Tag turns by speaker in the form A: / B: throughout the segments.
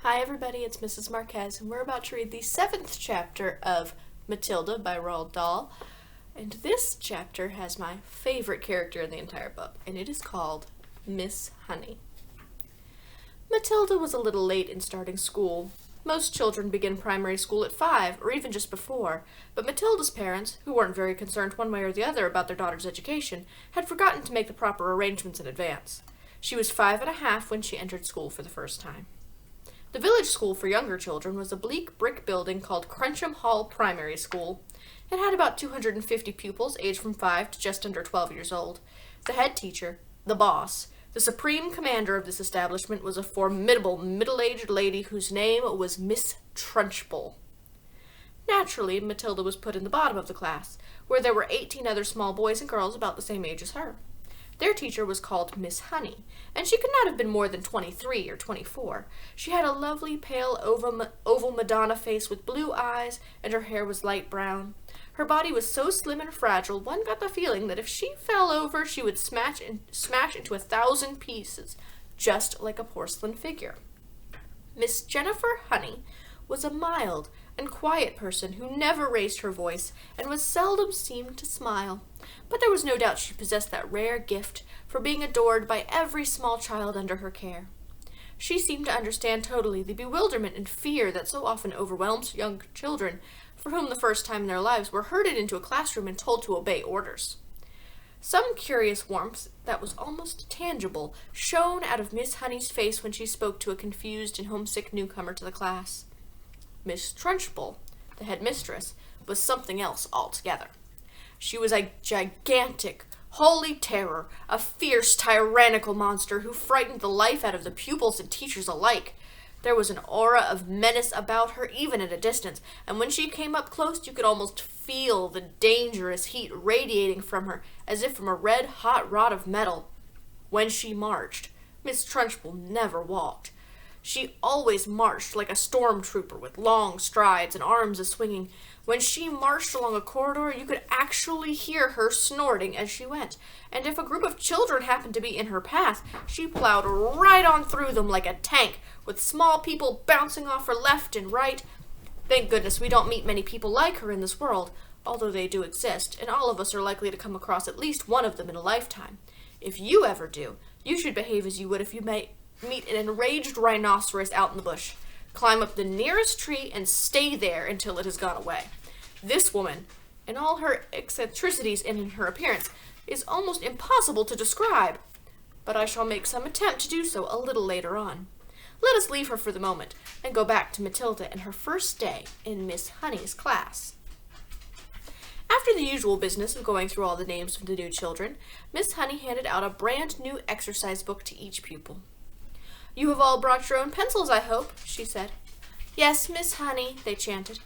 A: Hi everybody, it's Mrs. Marquez, and we're about to read the 7th chapter of Matilda by Roald Dahl. And this chapter has my favorite character in the entire book, and it is called Miss Honey. Matilda was a little late in starting school. Most children begin primary school at 5, or even just before, but Matilda's parents, who weren't very concerned one way or the other about their daughter's education, had forgotten to make the proper arrangements in advance. She was 5 and a half when she entered school for the first time. The village school for younger children was a bleak brick building called Trunchbull Primary School. It had about 250 pupils aged from 5 to just under 12 years old. The head teacher, the boss, the supreme commander of this establishment was a formidable middle-aged lady whose name was Miss Trunchbull. Naturally, Matilda was put in the bottom of the class, where there were 18 other small boys and girls about the same age as her. Their teacher was called Miss Honey, and she could not have been more than 23 or 24. She had a lovely pale oval Madonna face with blue eyes, and her hair was light brown. Her body was so slim and fragile, one got the feeling that if she fell over, she would smash into 1,000 pieces, just like a porcelain figure. Miss Jennifer Honey was a mild and quiet person who never raised her voice and was seldom seen to smile. But there was no doubt she possessed that rare gift for being adored by every small child under her care. She seemed to understand totally the bewilderment and fear that so often overwhelms young children, for whom the first time in their lives were herded into a classroom and told to obey orders. Some curious warmth that was almost tangible shone out of Miss Honey's face when she spoke to a confused and homesick newcomer to the class. Miss Trunchbull, the headmistress, was something else altogether. She was a gigantic, holy terror, a fierce, tyrannical monster who frightened the life out of the pupils and teachers alike. There was an aura of menace about her even at a distance, and when she came up close you could almost feel the dangerous heat radiating from her as if from a red-hot rod of metal. When she marched, Miss Trunchbull never walked. She always marched like a stormtrooper with long strides and arms a-swinging. When she marched along a corridor, you could actually hear her snorting as she went. And if a group of children happened to be in her path, she plowed right on through them like a tank, with small people bouncing off her left and right. Thank goodness we don't meet many people like her in this world, although they do exist, and all of us are likely to come across at least one of them in a lifetime. If you ever do, you should behave as you would if you meet an enraged rhinoceros out in the bush. Climb up the nearest tree and stay there until it has gone away. This woman, and all her eccentricities in her appearance, is almost impossible to describe, but I shall make some attempt to do so a little later on. Let us leave her for the moment and go back to Matilda and her first day in Miss Honey's class. After the usual business of going through all the names of the new children, Miss Honey handed out a brand new exercise book to each pupil. "You have all brought your own pencils, I hope," she said. "Yes, Miss Honey," they chanted.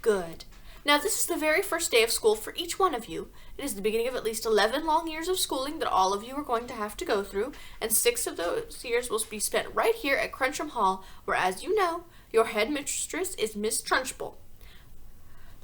A: "Good. Now this is the very first day of school for each one of you. It is the beginning of at least 11 long years of schooling that all of you are going to have to go through, and 6 of those years will be spent right here at Trunchbull, where, as you know, your headmistress is Miss Trunchbull.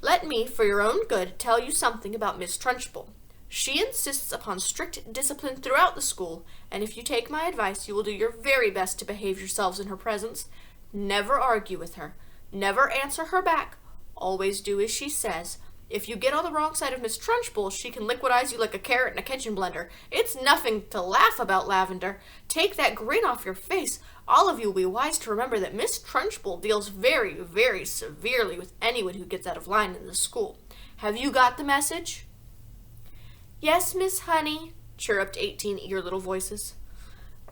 A: Let me, for your own good, tell you something about Miss Trunchbull. She insists upon strict discipline throughout the school, and if you take my advice, you will do your very best to behave yourselves in her presence. Never argue with her. Never answer her back. Always do as she says. If you get on the wrong side of Miss Trunchbull, she can liquidize you like a carrot in a kitchen blender. It's nothing to laugh about, Lavender. Take that grin off your face. All of you will be wise to remember that Miss Trunchbull deals very, very severely with anyone who gets out of line in the school. Have you got the message?" "Yes, Miss Honey," chirruped 18 eager little voices.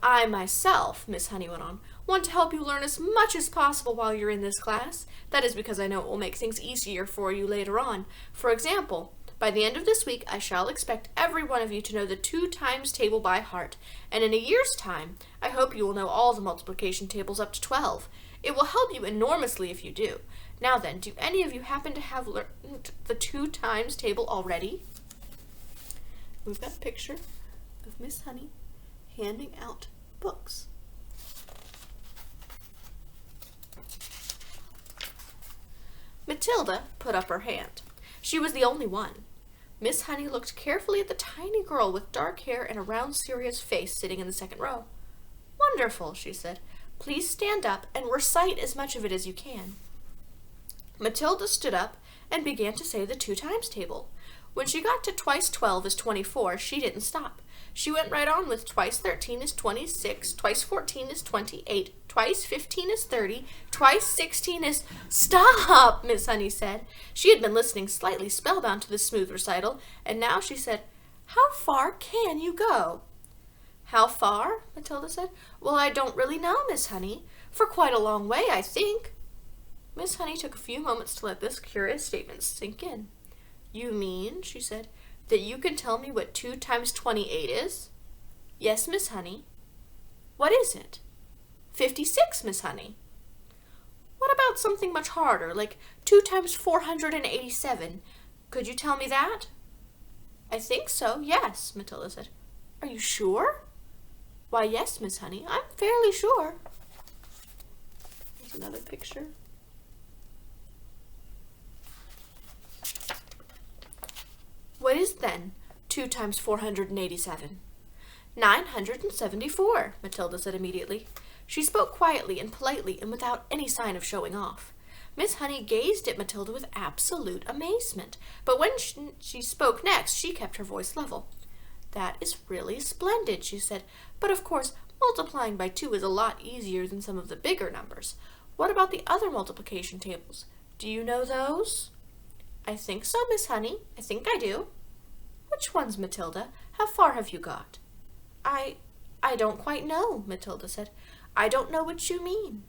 A: "I myself," Miss Honey went on, "want to help you learn as much as possible while you're in this class. That is because I know it will make things easier for you later on. For example, by the end of this week, I shall expect every one of you to know the 2 times table by heart, and in a year's time, I hope you will know all the multiplication tables up to 12. It will help you enormously if you do. Now then, do any of you happen to have learned the 2 times table already?" We've got a picture of Miss Honey handing out books. Matilda put up her hand. She was the only one. Miss Honey looked carefully at the tiny girl with dark hair and a round, serious face sitting in the second row. "Wonderful," she said. Please stand up and recite as much of it as you can." Matilda stood up and began to say the 2 times table. When she got to twice 12 is 24, she didn't stop. She went right on with twice 13 is 26, twice 14 is 28, twice 15 is 30, twice 16 is... "Stop!" Miss Honey said. She had been listening slightly spellbound to this smooth recital, and now she said, "How far can you go?" "How far?" Matilda said. "Well, I don't really know, Miss Honey. For quite a long way, I think." Miss Honey took a few moments to let this curious statement sink in. "You mean," she said, "that you can tell me what 2 times 28 is?" "Yes, Miss Honey." "What is it?" 56, Miss Honey." "What about something much harder, like 2 times 487? Could you tell me that?" "I think so, yes," Matilda said. "Are you sure?" "Why, yes, Miss Honey, I'm fairly sure." Here's another picture. "What is, then, 2 times 487? 974, Matilda said immediately. She spoke quietly and politely and without any sign of showing off. Miss Honey gazed at Matilda with absolute amazement, but when she spoke next, she kept her voice level. "That is really splendid," she said, "but of course multiplying by 2 is a lot easier than some of the bigger numbers. What about the other multiplication tables? Do you know those?" "I think so, Miss Honey. I think I do." "Which ones, Matilda? How far have you got?" I don't quite know," Matilda said. "I don't know what you mean."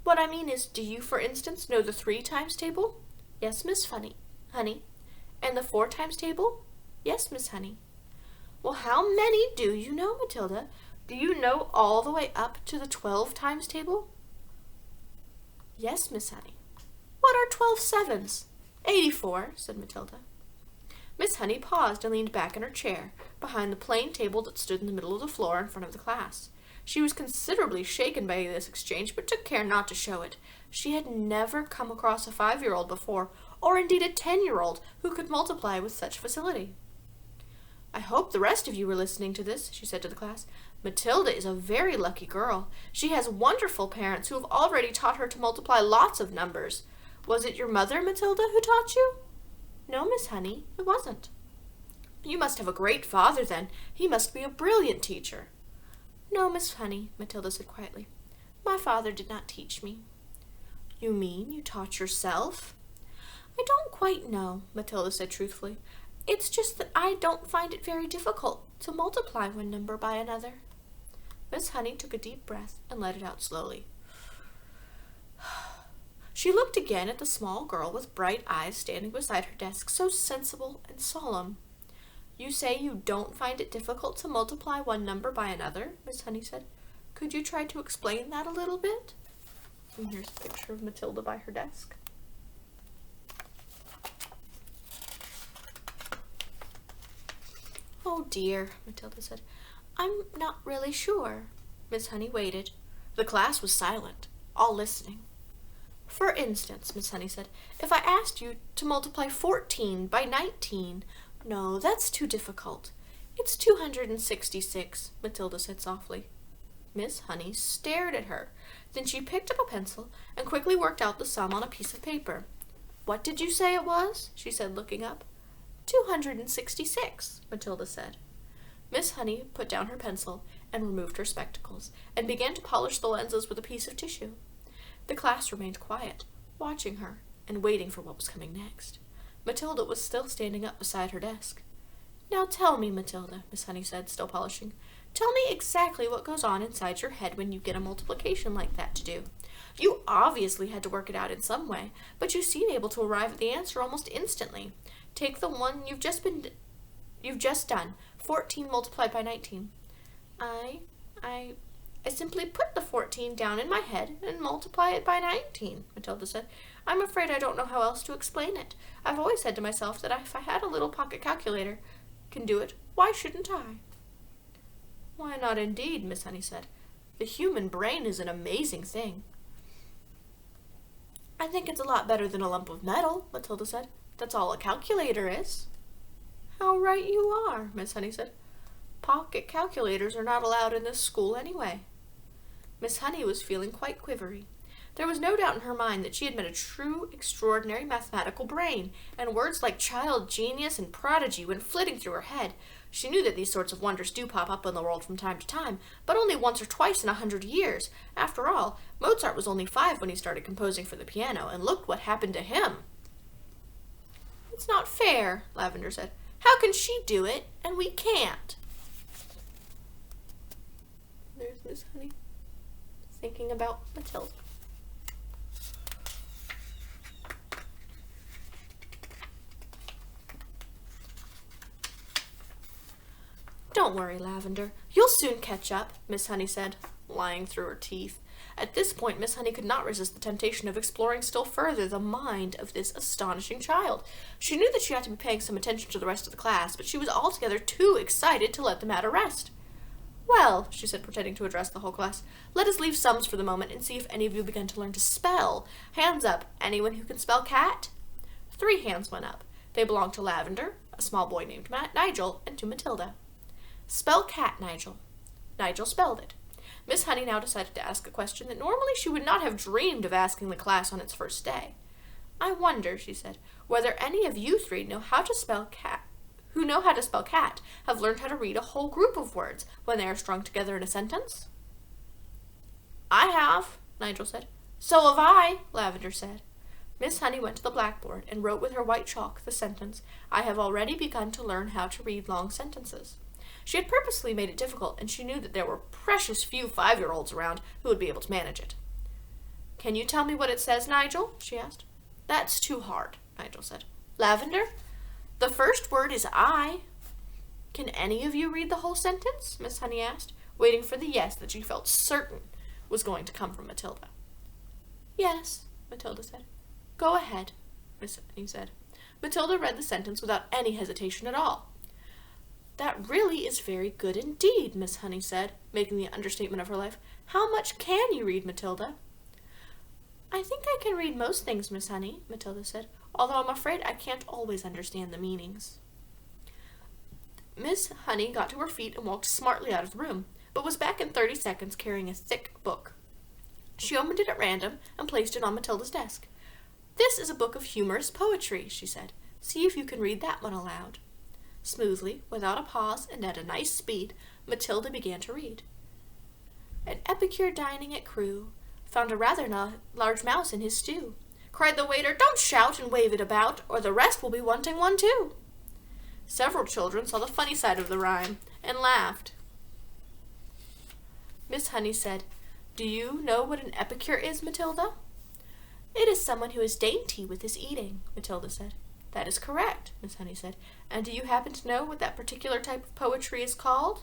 A: "What I mean is, do you, for instance, know the 3 times table?" "Yes, Miss Honey. "And the 4 times table?" "Yes, Miss Honey." "Well, how many do you know, Matilda? Do you know all the way up to the 12 times table?" "Yes, Miss Honey." "What are 12 sevens?" 84, said Matilda. Miss Honey paused and leaned back in her chair, behind the plain table that stood in the middle of the floor in front of the class. She was considerably shaken by this exchange, but took care not to show it. She had never come across a 5-year-old before, or indeed a 10-year-old, who could multiply with such facility. "I hope the rest of you were listening to this," she said to the class. "Matilda is a very lucky girl. She has wonderful parents who have already taught her to multiply lots of numbers. Was it your mother, Matilda, who taught you?" "No, Miss Honey, it wasn't." "You must have a great father, then. He must be a brilliant teacher." "No, Miss Honey," Matilda said quietly. "My father did not teach me." "You mean you taught yourself?" "I don't quite know," Matilda said truthfully. "It's just that I don't find it very difficult to multiply one number by another." Miss Honey took a deep breath and let it out slowly. She looked again at the small girl with bright eyes standing beside her desk, so sensible and solemn. "You say you don't find it difficult to multiply one number by another?" Miss Honey said. "Could you try to explain that a little bit?" And here's a picture of Matilda by her desk. "Oh dear," Matilda said. "I'm not really sure." Miss Honey waited. The class was silent, all listening. "For instance," Miss Honey said, "if I asked you to multiply 14 by 19... "No, that's too difficult. It's 266, Matilda said softly. Miss Honey stared at her. Then she picked up a pencil and quickly worked out the sum on a piece of paper. "What did you say it was?" she said, looking up. 266, Matilda said. Miss Honey put down her pencil and removed her spectacles, and began to polish the lenses with a piece of tissue. The class remained quiet, watching her and waiting for what was coming next. Matilda was still standing up beside her desk. "Now tell me, Matilda," Miss Honey said, still polishing. "Tell me exactly what goes on inside your head when you get a multiplication like that to do. You obviously had to work it out in some way, but you seem able to arrive at the answer almost instantly. Take the one you've just done, 14 multiplied by 19. I simply put the 14 down in my head and multiply it by 19, Matilda said. I'm afraid I don't know how else to explain it. I've always said to myself that if I had a little pocket calculator can do it, why shouldn't I? Why not indeed, Miss Honey said. The human brain is an amazing thing. I think it's a lot better than a lump of metal, Matilda said. That's all a calculator is. How right you are, Miss Honey said. Pocket calculators are not allowed in this school anyway. Miss Honey was feeling quite quivery. There was no doubt in her mind that she had met a true, extraordinary mathematical brain, and words like child, genius, and prodigy went flitting through her head. She knew that these sorts of wonders do pop up in the world from time to time, but only once or twice in 100 years. After all, Mozart was only 5 when he started composing for the piano, and look what happened to him. "It's not fair," Lavender said. "How can she do it, and we can't?" There's Miss Honey thinking about Matilda. "Don't worry, Lavender. You'll soon catch up," Miss Honey said, lying through her teeth. At this point, Miss Honey could not resist the temptation of exploring still further the mind of this astonishing child. She knew that she ought to be paying some attention to the rest of the class, but she was altogether too excited to let the matter rest. "Well," she said, pretending to address the whole class, "let us leave sums for the moment and see if any of you begin to learn to spell. Hands up. Anyone who can spell cat?" 3 hands went up. They belonged to Lavender, a small boy named Nigel, and to Matilda. "Spell cat, Nigel." Nigel spelled it. Miss Honey now decided to ask a question that normally she would not have dreamed of asking the class on its first day. "I wonder," she said, "whether any of you 3 know how to spell cat, who know how to spell cat, have learned how to read a whole group of words when they are strung together in a sentence?" "I have," Nigel said. "So have I," Lavender said. Miss Honey went to the blackboard and wrote with her white chalk the sentence, "I have already begun to learn how to read long sentences." She had purposely made it difficult, and she knew that there were precious few 5-year-olds around who would be able to manage it. "Can you tell me what it says, Nigel?" she asked. "That's too hard," Nigel said. "Lavender, the first word is I." "Can any of you read the whole sentence?" Miss Honey asked, waiting for the yes that she felt certain was going to come from Matilda. "Yes," Matilda said. "Go ahead," Miss Honey said. Matilda read the sentence without any hesitation at all. "That really is very good indeed," Miss Honey said, making the understatement of her life. "How much can you read, Matilda?" "I think I can read most things, Miss Honey," Matilda said, "although I'm afraid I can't always understand the meanings." Miss Honey got to her feet and walked smartly out of the room, but was back in 30 seconds carrying a thick book. She opened it at random and placed it on Matilda's desk. "This is a book of humorous poetry," she said. "See if you can read that one aloud." Smoothly, without a pause, and at a nice speed, Matilda began to read. "An epicure dining at Crewe found a rather large mouse in his stew. Cried the waiter, 'Don't shout and wave it about, or the rest will be wanting one too.' Several children saw the funny side of the rhyme and laughed." Miss Honey said, "Do you know what an epicure is, Matilda?" "It is someone who is dainty with his eating," Matilda said. "That is correct," Miss Honey said. "And do you happen to know what that particular type of poetry is called?"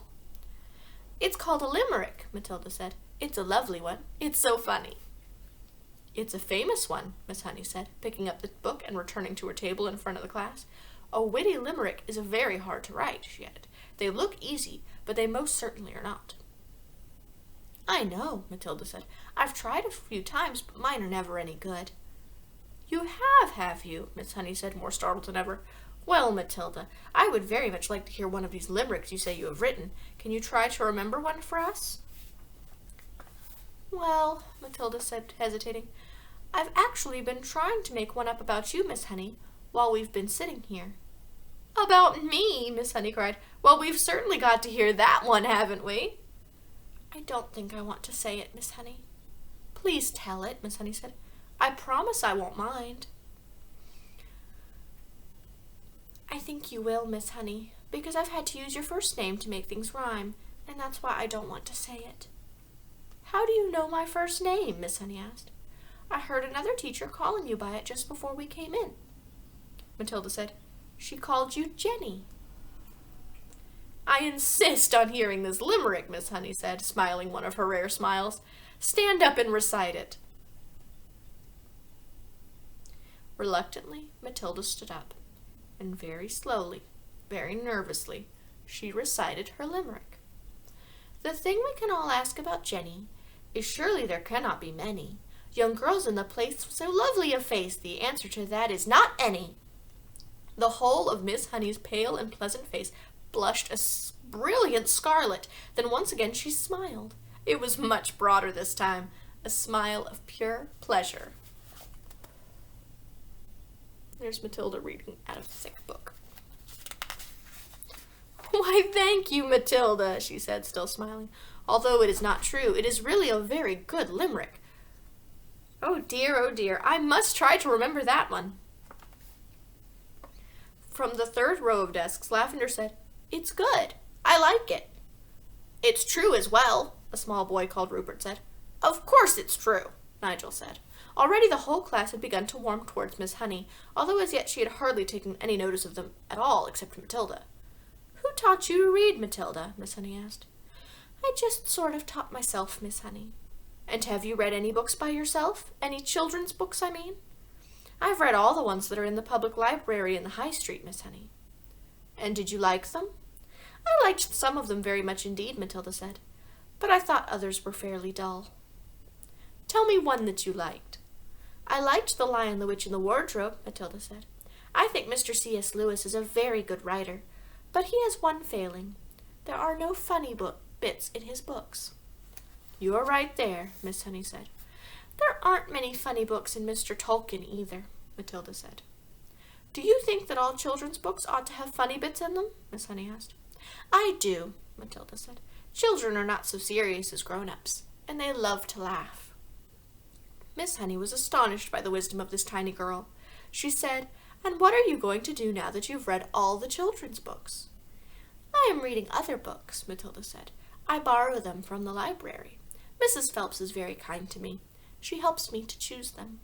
A: "It's called a limerick," Matilda said. "It's a lovely one. It's so funny." "It's a famous one," Miss Honey said, picking up the book and returning to her table in front of the class. "A witty limerick is very hard to write," she added. "They look easy, but they most certainly are not." "I know," Matilda said. "I've tried a few times, but mine are never any good." "You have you?" Miss Honey said, more startled than ever. "Well, Matilda, I would very much like to hear one of these limericks you say you have written. Can you try to remember one for us?" "Well," Matilda said, hesitating, "I've actually been trying to make one up about you, Miss Honey, while we've been sitting here." "About me?" Miss Honey cried. "Well, we've certainly got to hear that one, haven't we?" "I don't think I want to say it, Miss Honey." "Please tell it," Miss Honey said. "I promise I won't mind." "I think you will, Miss Honey, because I've had to use your first name to make things rhyme, and that's why I don't want to say it." "How do you know my first name?" Miss Honey asked. "I heard another teacher calling you by it just before we came in." Matilda said, "She called you Jenny." "I insist on hearing this limerick," Miss Honey said, smiling one of her rare smiles. "Stand up and recite it." Reluctantly, Matilda stood up, and very slowly, very nervously, she recited her limerick. "The thing we can all ask about Jenny is surely there cannot be many young girls in the place so lovely a face. The answer to that is not any." The whole of Miss Honey's pale and pleasant face blushed a brilliant scarlet. Then once again she smiled, It was much broader this time, a smile of pure pleasure. There's Matilda reading out of a thick book. "Why, thank you, Matilda," she said, still smiling. "Although it is not true, it is really a very good limerick. Oh dear, I must try to remember that one." From the third row of desks, Lavender said, "It's good. I like it." "It's true as well," a small boy called Rupert said. "Of course it's true," Nigel said. Already the whole class had begun to warm towards Miss Honey, although as yet she had hardly taken any notice of them at all except Matilda. "Who taught you to read, Matilda?" Miss Honey asked. "I just sort of taught myself, Miss Honey." "And have you read any books by yourself? Any children's books, I mean?" "I've read all the ones that are in the public library in the High Street, Miss Honey." "And did you like them?" "I liked some of them very much indeed," Matilda said, "but I thought others were fairly dull." "Tell me one that you liked." "I liked The Lion, the Witch, and the Wardrobe," Matilda said. "I think Mr. C.S. Lewis is a very good writer, but he has one failing. There are no funny bits in his books." "You are right there," Miss Honey said. "There aren't many funny books in Mr. Tolkien either," Matilda said. "Do you think that all children's books ought to have funny bits in them?" Miss Honey asked. "I do," Matilda said. "Children are not so serious as grown-ups, and they love to laugh." Miss Honey was astonished by the wisdom of this tiny girl. She said, "And what are you going to do now that you've read all the children's books?" "I am reading other books," Matilda said. "I borrow them from the library. Mrs. Phelps is very kind to me. She helps me to choose them."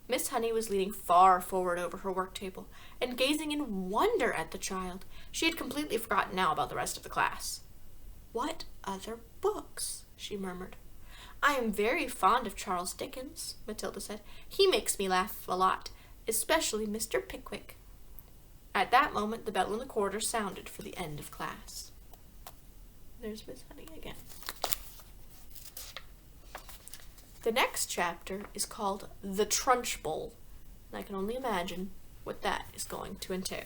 A: Miss Honey was leaning far forward over her work table and gazing in wonder at the child. She had completely forgotten now about the rest of the class. "What other books?" she murmured. "I am very fond of Charles Dickens," Matilda said. "He makes me laugh a lot, especially Mr. Pickwick." At that moment, the bell in the corridor sounded for the end of class. There's Miss Honey again. The next chapter is called The Trunchbull, and I can only imagine what that is going to entail.